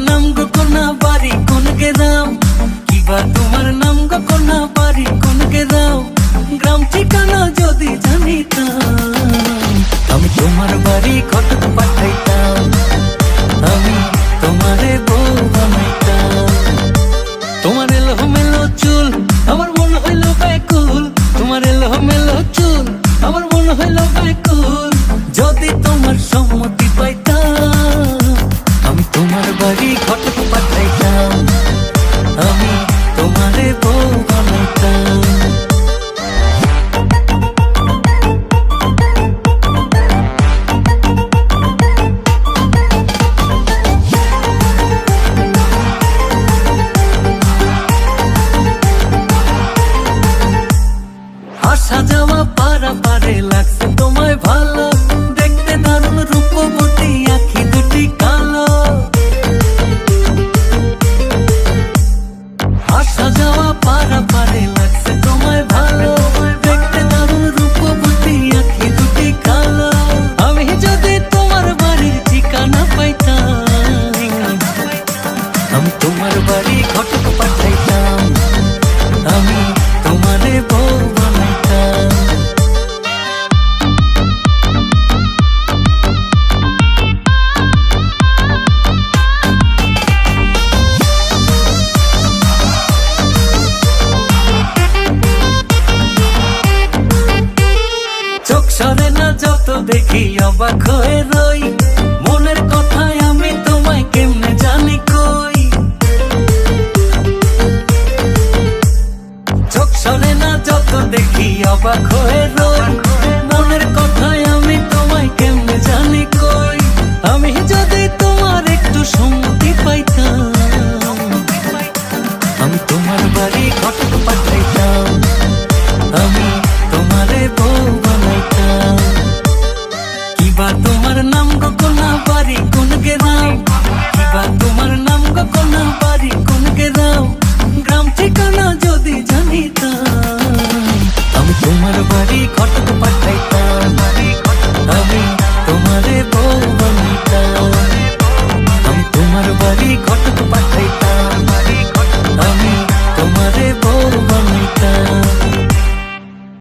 নাম গো কোনা বাড়ি কোন গ্রাম, কিবা তোমার নাম গো কোনা বাড়ি কোন গ্রাম, গ্রাম ঠিকানা যদি জানিতাম আমি তোমার বাড়ি ঘটক পাঠাইতাম, আমি তোমারে বউ বানাইতাম। তোমার এলোমেলো চুল আমার মন হইল ব্যাকুল, তোমার এলোমেলো চুল আমার মন হইল ব্যাকুল, যদি তোমার সম্মতি পাইতাম আমি তোমার বাড়ি ঘটক পাঠাইতাম, আমি তোমারে বউ বানাইতাম। আসা যাওয়া পারাপারে লাগছে তোমায় ভালো, দেখতে দারুণ রূপবতী আঁখি দুটি কালো। আসা যাওয়া পারাপারে লাগছে তোমায় ভালো, দেখতে দারুণ রূপবতী আঁখি দুটি কালো। আমি যদি তোমার বাড়ির ঠিকানা পাইতাম আমি তোমার বাড়ি ঘটক পাঠাইতাম, আমি তোমারে বউ বানাইতাম। চোখ সরে না যত দেখি অবাক হয়ে রই,